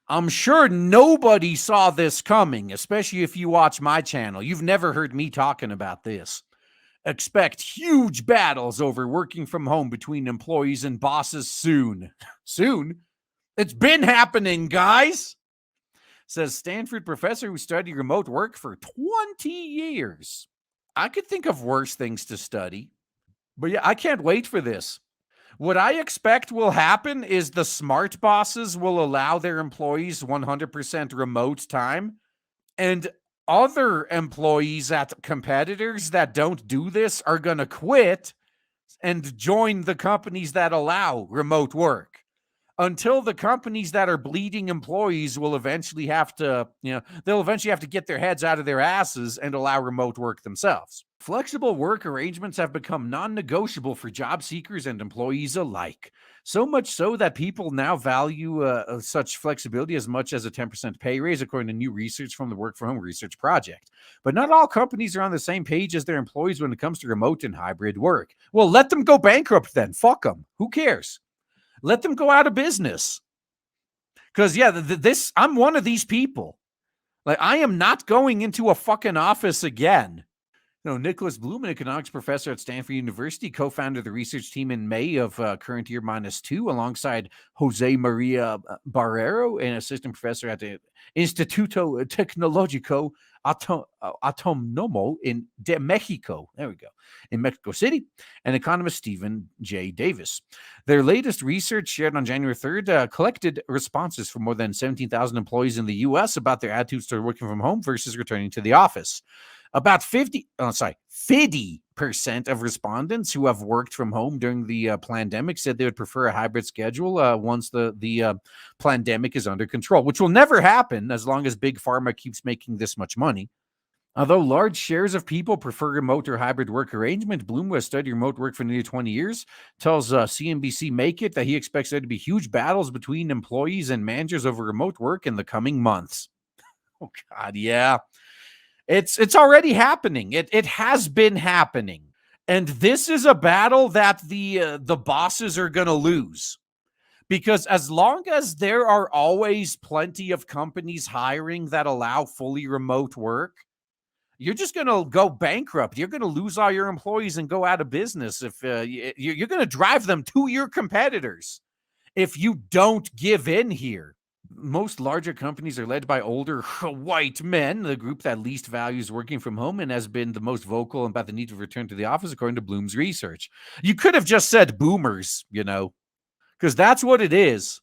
I'm sure nobody saw this coming, especially if you watch my channel. You've never heard me talking about this. Expect huge battles over working from home between employees and bosses soon. Soon? It's been happening, guys. Says Stanford professor who studied remote work for 20 years. I could think of worse things to study. But yeah, I can't wait for this. What I expect will happen is the smart bosses will allow their employees 100% remote time, and other employees at competitors that don't do this are going to quit and join the companies that allow remote work, until the companies that are bleeding employees will eventually have to, they'll eventually have to get their heads out of their asses and allow remote work themselves. Flexible work arrangements have become non-negotiable for job seekers and employees alike. So much so that people now value such flexibility as much as a 10% pay raise, according to new research from the Work from Home Research Project. But not all companies are on the same page as their employees when it comes to remote and hybrid work. Well, let them go bankrupt then. Fuck them. Who cares? Let them go out of business. Because, yeah, I'm one of these people. Like, I am not going into a fucking office again. Nicholas Bloom, an economics professor at Stanford University, co-founded the research team in May of current year -2, alongside Jose Maria Barrero, an assistant professor at the Instituto Tecnológico Autónomo de Mexico. There we go. In Mexico City, and economist Stephen J. Davis. Their latest research, shared on January 3rd, collected responses from more than 17,000 employees in the U.S. about their attitudes to working from home versus returning to the office. About 50% of respondents who have worked from home during the pandemic said they would prefer a hybrid schedule once the pandemic is under control, which will never happen as long as Big Pharma keeps making this much money. Although large shares of people prefer remote or hybrid work arrangement, Bloom, who has studied remote work for nearly 20 years, tells CNBC Make It that he expects there to be huge battles between employees and managers over remote work in the coming months. Oh, God, yeah. It's already happening. It has been happening. And this is a battle that the bosses are going to lose. Because as long as there are always plenty of companies hiring that allow fully remote work, you're just going to go bankrupt. You're going to lose all your employees and go out of business. If you're going to drive them to your competitors if you don't give in here. Most larger companies are led by older white men, the group that least values working from home and has been the most vocal about the need to return to the office, according to Bloom's research. You could have just said boomers, because that's what it is.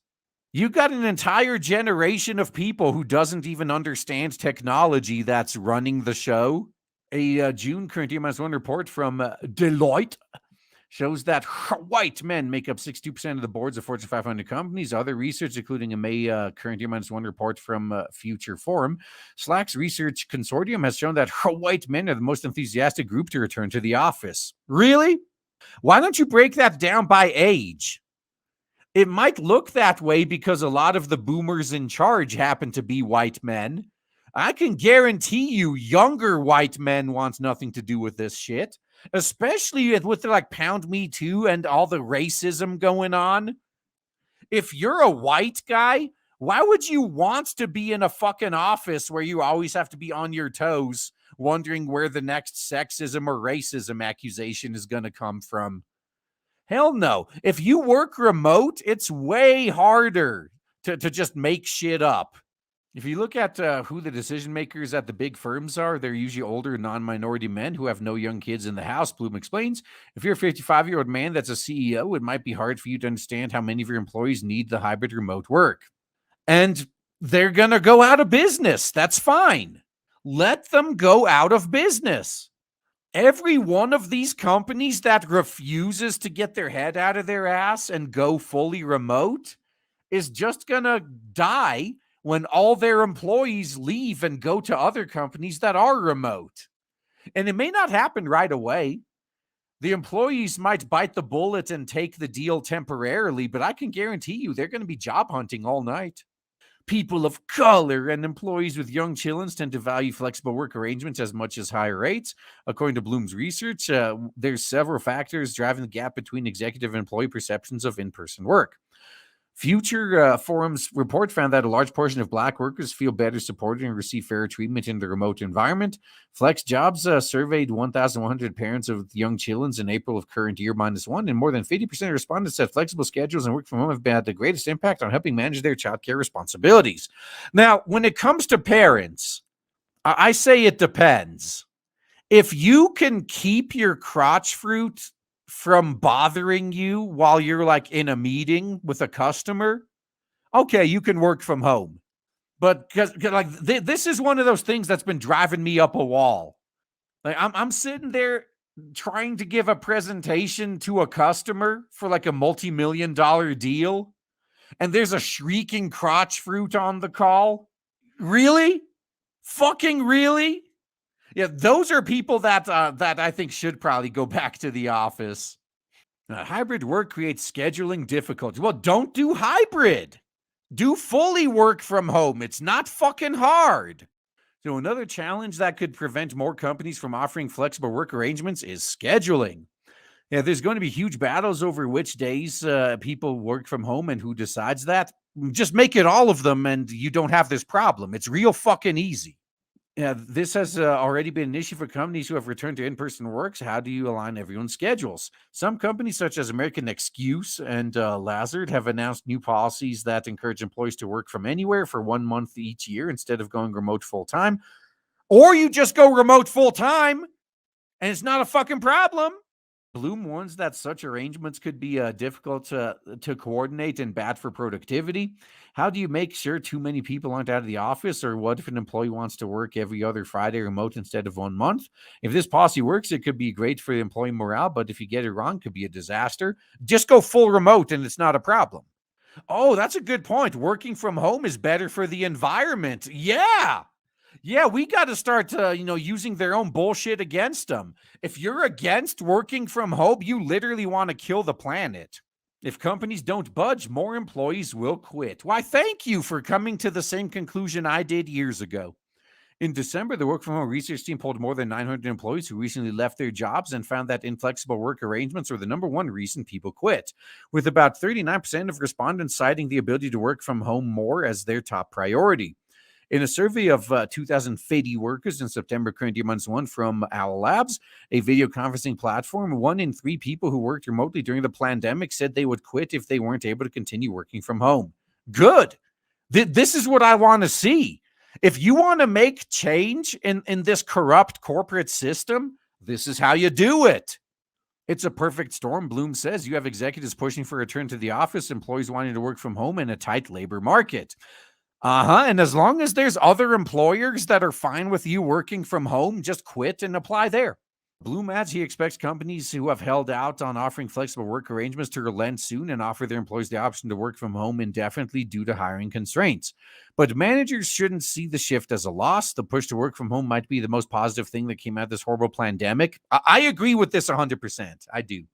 You got an entire generation of people who doesn't even understand technology that's running the show. A June current year -1 report from Deloitte shows that white men make up 62% of the boards of Fortune 500 companies. Other research, including a May current year -1 report from Future Forum, Slack's research consortium has shown that white men are the most enthusiastic group to return to the office. Really? Why don't you break that down by age? It might look that way because a lot of the boomers in charge happen to be white men. I can guarantee you younger white men want nothing to do with this shit. Especially with the Pound Me Too and all the racism going on. If you're a white guy, why would you want to be in a fucking office where you always have to be on your toes, wondering where the next sexism or racism accusation is going to come from? Hell no. If you work remote, it's way harder to just make shit up. If you look at who the decision makers at the big firms are, they're usually older non-minority men who have no young kids in the house, Bloom explains. If you're a 55-year-old man that's a CEO, it might be hard for you to understand how many of your employees need the hybrid remote work. And they're going to go out of business. That's fine. Let them go out of business. Every one of these companies that refuses to get their head out of their ass and go fully remote is just going to die when all their employees leave and go to other companies that are remote. And it may not happen right away. The employees might bite the bullet and take the deal temporarily, but I can guarantee you they're going to be job hunting all night. People of color and employees with young children tend to value flexible work arrangements as much as higher rates. According to Bloom's research, there's several factors driving the gap between executive and employee perceptions of in-person work. Future Forum's report found that a large portion of Black workers feel better supported and receive fairer treatment in the remote environment. Flex Jobs surveyed 1,100 parents of young children in April of current year -1, and more than 50% of respondents said flexible schedules and work from home have had the greatest impact on helping manage their childcare responsibilities. Now, when it comes to parents, I say it depends. If you can keep your crotch fruit from bothering you while you're like in a meeting with a customer, okay, you can work from home. But because like this is one of those things that's been driving me up a wall. Like I'm sitting there trying to give a presentation to a customer for like a multi-million-dollar deal, and there's a shrieking crotch fruit on the call. Really? Fucking really? Yeah, those are people that that I think should probably go back to the office. Hybrid work creates scheduling difficulties. Well, don't do hybrid. Do fully work from home. It's not fucking hard. So another challenge that could prevent more companies from offering flexible work arrangements is scheduling. Yeah, there's going to be huge battles over which days people work from home and who decides that. Just make it all of them and you don't have this problem. It's real fucking easy. Yeah, this has already been an issue for companies who have returned to in-person works. How do you align everyone's schedules? Some companies, such as American Excuse and Lazard, have announced new policies that encourage employees to work from anywhere for 1 month each year instead of going remote full-time. Or you just go remote full-time, and it's not a fucking problem. Bloom warns that such arrangements could be difficult to coordinate and bad for productivity. How do you make sure too many people aren't out of the office? Or what if an employee wants to work every other Friday remote instead of 1 month? If this policy works, it could be great for employee morale, but if you get it wrong, it could be a disaster. Just go full remote and it's not a problem. Oh, that's a good point. Working from home is better for the environment. Yeah. Yeah, we got to start, using their own bullshit against them. If you're against working from home, you literally want to kill the planet. If companies don't budge, more employees will quit. Why, thank you for coming to the same conclusion I did years ago. In December, the work from home research team polled more than 900 employees who recently left their jobs and found that inflexible work arrangements were the number one reason people quit, with about 39% of respondents citing the ability to work from home more as their top priority. In a survey of 2,050 workers in September current year -1 from Owl Labs, a video conferencing platform, 1 in 3 people who worked remotely during the pandemic said they would quit if they weren't able to continue working from home. Good. This is what I want to see. If you want to make change in this corrupt corporate system, this is how you do it. It's a perfect storm, Bloom says. You have executives pushing for a return to the office, employees wanting to work from home, in a tight labor market. And as long as there's other employers that are fine with you working from home, just quit and apply there. Bloom adds he expects companies who have held out on offering flexible work arrangements to relent soon and offer their employees the option to work from home indefinitely due to hiring constraints. But managers shouldn't see the shift as a loss. The push to work from home might be the most positive thing that came out of this horrible pandemic. I agree with this 100%. I do.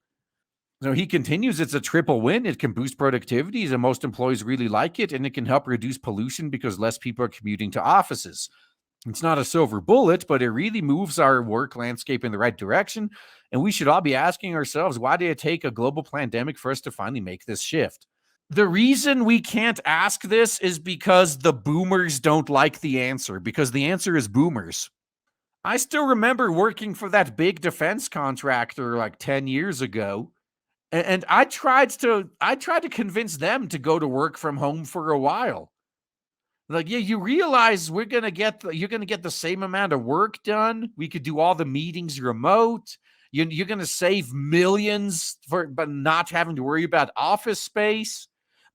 So he continues, it's a triple win. It can boost productivity, and most employees really like it, and it can help reduce pollution because less people are commuting to offices. It's not a silver bullet, but it really moves our work landscape in the right direction, and we should all be asking ourselves, why did it take a global pandemic for us to finally make this shift? The reason we can't ask this is because the boomers don't like the answer, because the answer is boomers. I still remember working for that big defense contractor like 10 years ago. And I tried to convince them to go to work from home for a while. Like, yeah, you realize you're gonna get the same amount of work done. We could do all the meetings remote. You're gonna save millions but not having to worry about office space.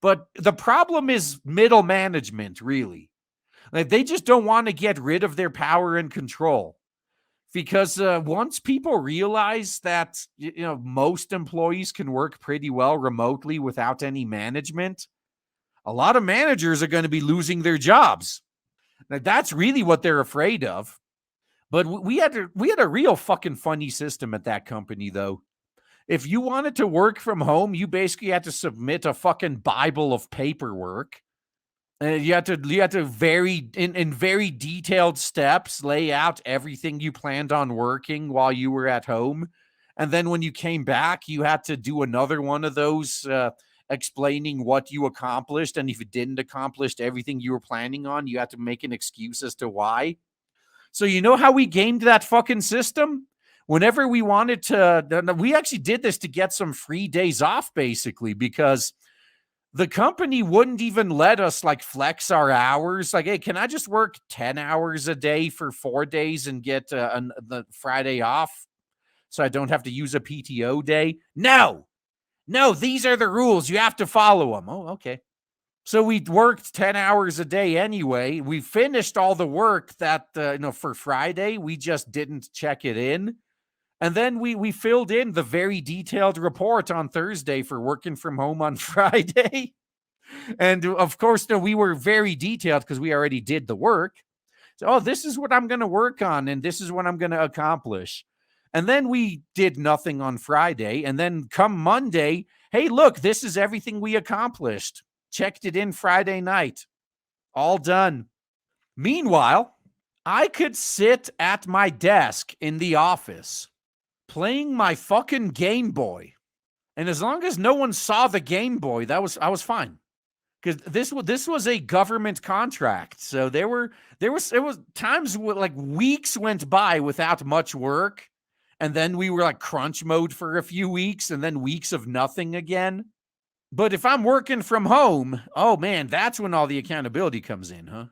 But the problem is middle management, really. Like, they just don't want to get rid of their power and control. Because once people realize that most employees can work pretty well remotely without any management, a lot of managers are going to be losing their jobs. Now, that's really what they're afraid of. But we had a real fucking funny system at that company, though. If you wanted to work from home, you basically had to submit a fucking Bible of paperwork. You had to very in very detailed steps lay out everything you planned on working while you were at home, and then when you came back, you had to do another one of those explaining what you accomplished. And if you didn't accomplish everything you were planning on, you had to make an excuse as to why. So you know how we gamed that fucking system? Whenever we wanted to, we actually did this to get some free days off, basically, because the company wouldn't even let us like flex our hours. Like, hey, can I just work 10 hours a day for 4 days and get the Friday off so I don't have to use a PTO day? No, these are the rules. You have to follow them. Oh, okay. So we worked 10 hours a day anyway. We finished all the work that, for Friday. We just didn't check it in. And then we filled in the very detailed report on Thursday for working from home on Friday. And of course, we were very detailed because we already did the work. So, oh, this is what I'm going to work on, and this is what I'm going to accomplish. And then we did nothing on Friday. And then come Monday, hey, look, this is everything we accomplished. Checked it in Friday night. All done. Meanwhile, I could sit at my desk in the office playing my fucking Game Boy. And as long as no one saw the Game Boy, I was fine. Because this was a government contract. So there was times where like weeks went by without much work. And then we were like crunch mode for a few weeks and then weeks of nothing again. But if I'm working from home, oh man, that's when all the accountability comes in, huh?